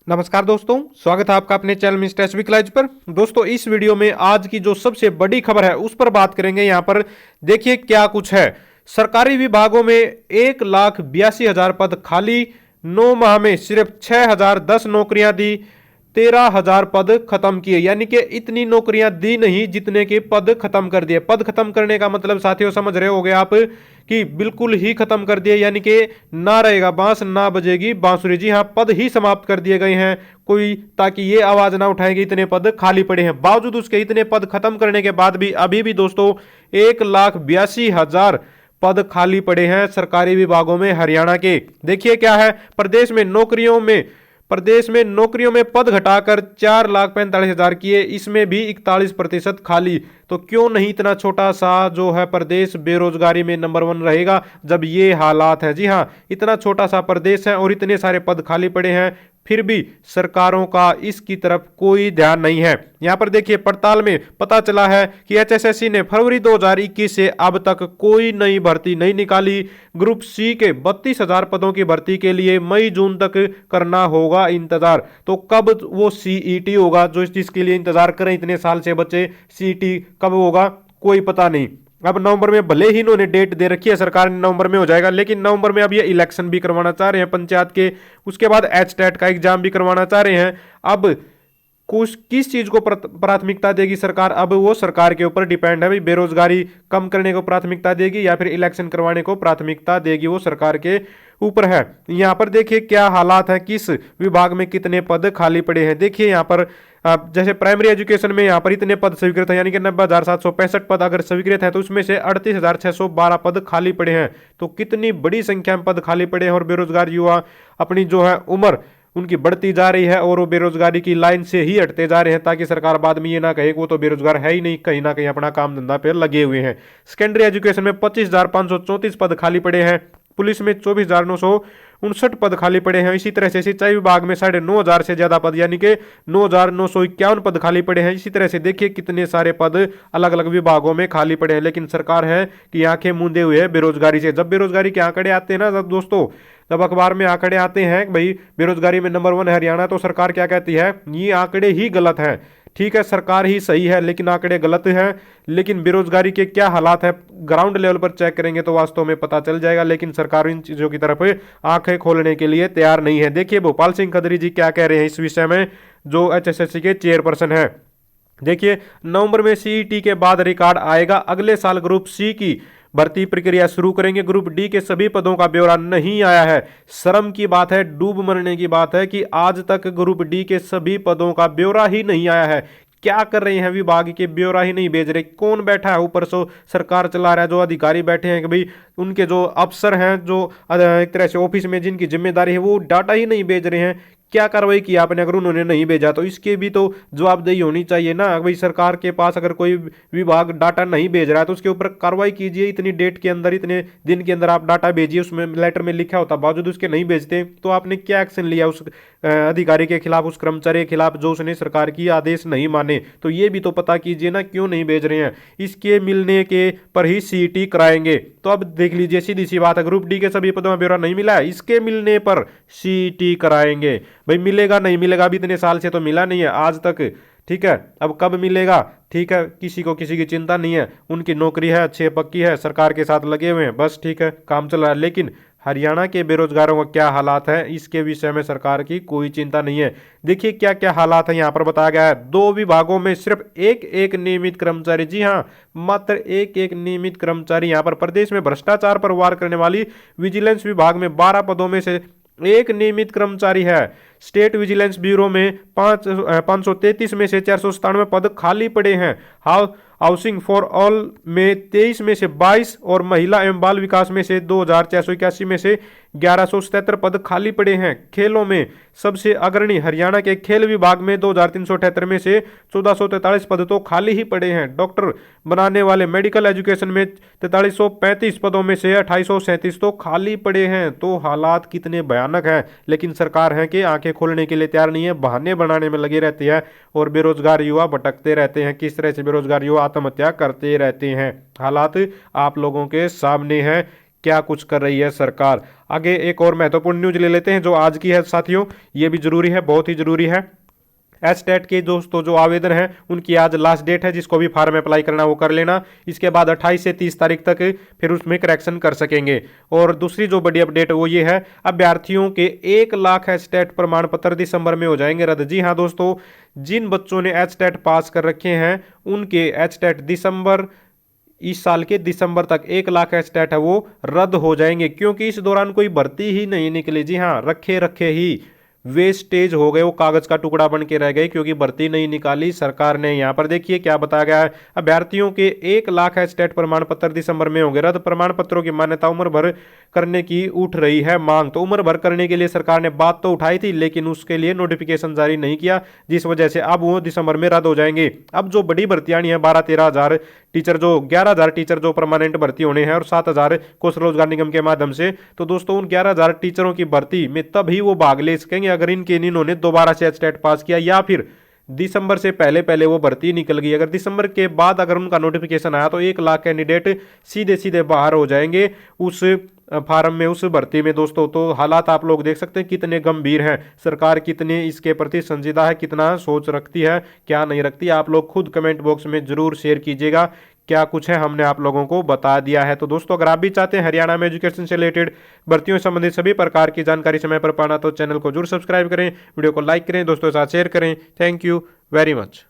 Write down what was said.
नमस्कार दोस्तों, स्वागत है आपका अपने चैनल मिस्टर एसबी क्लाइज पर। दोस्तों, इस वीडियो में आज की जो सबसे बड़ी खबर है उस पर बात करेंगे। यहां पर देखिए क्या कुछ है। सरकारी विभागों में 1,82,000 पद खाली, 9 माह में सिर्फ 6,010 नौकरियां दी, 13,000 पद खत्म किए। यानी कि इतनी नौकरियां दी नहीं जितने के पद खत्म कर दिए। पद खत्म करने का मतलब साथियों समझ रहे होंगे आप कि बिल्कुल ही खत्म कर दिए, यानी कि ना रहेगा बांस ना बजेगी बांसुरी। जी हाँ, पद ही समाप्त कर दिए गए हैं कोई, ताकि ये आवाज ना उठाएंगे इतने पद खाली पड़े हैं। बावजूद उसके इतने पद खत्म करने के बाद भी अभी भी दोस्तों 1,82,000 पद खाली पड़े हैं सरकारी विभागों में हरियाणा के। देखिए क्या है, प्रदेश में नौकरियों में पद घटाकर 4,45,000 किए, इसमें भी 41% खाली। तो क्यों नहीं इतना छोटा सा जो है प्रदेश बेरोजगारी में नंबर 1 रहेगा जब ये हालात है। जी हाँ, इतना छोटा सा प्रदेश है और इतने सारे पद खाली पड़े हैं, फिर भी सरकारों का इसकी तरफ कोई ध्यान नहीं है। यहां पर देखिए पड़ताल में पता चला है कि एचएसएससी ने फरवरी 2021 से अब तक कोई नई भर्ती नहीं निकाली। ग्रुप सी के 32,000 पदों की भर्ती के लिए मई जून तक करना होगा इंतजार। तो कब वो सीईटी होगा जो जिसके लिए इंतजार करें इतने साल से बच्चे, सीईटी कब होगा कोई पता नहीं। अब नवंबर में भले ही इन्होंने डेट दे रखी है सरकार ने, नवंबर में हो जाएगा, लेकिन नवंबर में अब ये इलेक्शन भी करवाना चाह रहे हैं पंचायत के, उसके बाद एचटेट का एग्जाम भी करवाना चाह रहे हैं। अब कुछ किस चीज को प्राथमिकता देगी सरकार, अब वो सरकार के ऊपर डिपेंड है भाई। बेरोजगारी कम करने को प्राथमिकता देगी या फिर इलेक्शन करवाने को प्राथमिकता देगी, वो सरकार के ऊपर है। यहां पर देखिए क्या हालात है, किस विभाग में कितने पद खाली पड़े हैं। देखिए यहां पर जैसे प्राइमरी एजुकेशन में यहां पर इतने पद स्वीकृत है, यानी कि 90,765 पद अगर स्वीकृत है तो उसमें से 38,612 पद खाली पड़े हैं। तो कितनी बड़ी संख्या में पद खाली पड़े हैं और बेरोजगार युवा अपनी जो है उम्र उनकी बढ़ती जा रही है और वो बेरोजगारी की लाइन से ही हटते जा रहे हैं, ताकि सरकार बाद में ये ना कहे कि वो तो बेरोजगार है ही नहीं, कहीं ना कहीं अपना काम धंधा पे लगे हुए हैं। सेकेंडरी एजुकेशन में 25,534 पद खाली पड़े हैं। पुलिस में 24,959 पद खाली पड़े हैं। इसी तरह से सिंचाई विभाग में 9,500 से ज्यादा पद, यानी कि 9,951 पद खाली पड़े हैं। इसी तरह से देखिए कितने सारे पद अलग अलग विभागों में खाली पड़े हैं, लेकिन सरकार है कि आंखें मूंदे हुए है बेरोजगारी से। जब बेरोजगारी के आंकड़े आते हैं ना जब दोस्तों, जब अखबार में आंकड़े आते हैं भाई बेरोजगारी में नंबर 1 है हरियाणा, तो सरकार क्या कहती है, ये आंकड़े ही गलत हैं। ठीक है, सरकार ही सही है लेकिन आंकड़े गलत हैं। लेकिन बेरोजगारी के क्या हालात है ग्राउंड लेवल पर चेक करेंगे तो वास्तव में पता चल जाएगा, लेकिन सरकार इन चीजों की तरफ आंखें खोलने के लिए तैयार नहीं है। देखिए भोपाल सिंह खदरी जी क्या कह रहे हैं इस विषय में, जो एचएसएससी के चेयरपर्सन है। देखिए, नवंबर में सीईटी के बाद रिकॉर्ड आएगा, अगले साल ग्रुप सी की भर्ती प्रक्रिया शुरू करेंगे। ग्रुप डी के सभी पदों का ब्यौरा नहीं आया है। शर्म की बात है, डूब मरने की बात है कि आज तक ग्रुप डी के सभी पदों का ब्यौरा ही नहीं आया है। क्या कर रहे हैं विभाग के, ब्यौरा ही नहीं भेज रहे। कौन बैठा है ऊपर सो सरकार चला रहा है, जो अधिकारी बैठे हैं कि भाई उनके जो अफसर हैं, जो एक तरह से ऑफिस में जिनकी जिम्मेदारी है, वो डाटा ही नहीं भेज रहे हैं। क्या कार्रवाई की आपने अगर उन्होंने नहीं भेजा तो? इसके भी तो जवाबदेही होनी चाहिए ना भाई। सरकार के पास अगर कोई विभाग डाटा नहीं भेज रहा है तो उसके ऊपर कार्रवाई कीजिए। इतनी डेट के अंदर, इतने दिन के अंदर आप डाटा भेजिए, उसमें लेटर में लिखा होता, बावजूद उसके नहीं भेजते तो आपने क्या एक्शन लिया उस अधिकारी के खिलाफ, उस कर्मचारी के खिलाफ जो उसने सरकार की आदेश नहीं माने? तो ये भी तो पता कीजिए ना, क्यों नहीं भेज रहे हैं। इसके मिलने के पर ही सीईटी कराएंगे। तो अब देख लीजिए, सीधी सी बात है, ग्रुप डी के सभी पदों में ब्यौरा नहीं मिला है, इसके मिलने पर सीईटी कराएंगे। भाई मिलेगा नहीं मिलेगा, अभी इतने साल से तो मिला नहीं है आज तक। ठीक है, अब कब मिलेगा? ठीक है, किसी को किसी की चिंता नहीं है, उनकी नौकरी है, अच्छी पक्की है, सरकार के साथ लगे हुए हैं, बस ठीक है, काम चल रहा है। लेकिन हरियाणा के बेरोजगारों का क्या हालात है, इसके विषय में सरकार की कोई चिंता नहीं है। देखिए क्या क्या हालात है, यहाँ पर बताया गया है। 2 विभागों में सिर्फ एक एक नियमित कर्मचारी। जी हाँ, मात्र एक एक नियमित कर्मचारी। यहाँ पर प्रदेश में भ्रष्टाचार पर वार करने वाली विजिलेंस विभाग में 12 पदों में से एक नियमित कर्मचारी है। स्टेट विजिलेंस ब्यूरो में 533 में से 497 पद खाली पड़े हैं। हाउसिंग फॉर ऑल में 23 में से 22 और महिला एवं बाल विकास में से 2,481 में से 1,177 पद खाली पड़े हैं। खेलों में सबसे अग्रणी हरियाणा के खेल विभाग में 2,378 में से 1,443 पद तो खाली ही पड़े हैं। डॉक्टर बनाने वाले मेडिकल एजुकेशन में 4,335 पदों में से 2,837 तो खाली पड़े हैं। तो हालात कितने भयानक हैं, लेकिन सरकार है कि आंखें खोलने के लिए तैयार नहीं है, बहाने बनाने में लगी रहती है और बेरोजगार युवा भटकते रहते हैं। किस तरह से बेरोजगार युवा आत्महत्या करते रहते हैं। हालात आप लोगों के सामने हैं, क्या कुछ कर रही है सरकार। आगे एक और महत्वपूर्ण न्यूज ले लेते हैं जो आज की है साथियों, ये भी जरूरी है, बहुत ही जरूरी है। एचटेट के दोस्तों जो आवेदन है उनकी आज लास्ट डेट है, जिसको भी फॉर्म अप्लाई करना वो कर लेना। इसके बाद 28 से 30 तारीख तक फिर उसमें करेक्शन कर सकेंगे। और दूसरी जो बड़ी अपडेट वो ये है, अभ्यर्थियों के 1 लाख एचटेट प्रमाण पत्र दिसंबर में हो जाएंगे रद्द। जी हाँ दोस्तों, जिन बच्चों ने एचटेट पास कर रखे हैं उनके एचटेट दिसंबर, इस साल के दिसंबर तक 1 लाख एचटेट है वो रद्द हो जाएंगे, क्योंकि इस दौरान कोई भर्ती ही नहीं निकली। जी हाँ, रखे रखे ही वेस्टेज हो गए, वो कागज का टुकड़ा बन के रह गए, क्योंकि भर्ती नहीं निकाली सरकार ने। यहां पर देखिए क्या बताया गया है, अभ्यर्थियों के 1 लाख एचटेट प्रमाण पत्र दिसंबर में होंगे रद्द। प्रमाण पत्रों की मान्यता उम्र भर करने की उठ रही है मांग। तो उम्र भर करने के लिए सरकार ने बात तो उठाई थी, लेकिन उसके लिए नोटिफिकेशन जारी नहीं किया, जिस वजह से अब वो दिसंबर में रद्द हो जाएंगे। अब जो बड़ी भर्तियां आई हैं 12-13 हजार टीचर, जो 11,000 टीचर जो परमानेंट भर्ती होने हैं और 7,000 कौशल रोजगार निगम के माध्यम से, तो दोस्तों उन 11,000 टीचरों की भर्ती में तभी वो भाग ले सकेंगे अगर इन्होंने दोबारा से एचटेट पास किया, या फिर दिसंबर से पहले पहले वो भर्ती निकल गई। अगर दिसंबर के बाद अगर उनका नोटिफिकेशन आया तो 1 लाख कैंडिडेट सीधे सीधे बाहर हो जाएंगे उस फार्म में, उस भर्ती में दोस्तों। तो हालात आप लोग देख सकते हैं कितने गंभीर हैं, सरकार कितने इसके प्रति संजीदा है, कितना सोच रखती है, क्या नहीं रखती। आप लोग खुद कमेंट बॉक्स में जरूर शेयर कीजिएगा क्या कुछ है, हमने आप लोगों को बता दिया है। तो दोस्तों अगर आप भी चाहते हैं हरियाणा में एजुकेशन से रिलेटेड भर्तियों से संबंधित सभी प्रकार की जानकारी समय पर पाना, तो चैनल को जरूर सब्सक्राइब करें, वीडियो को लाइक करें, दोस्तों के साथ शेयर करें। Thank you very much.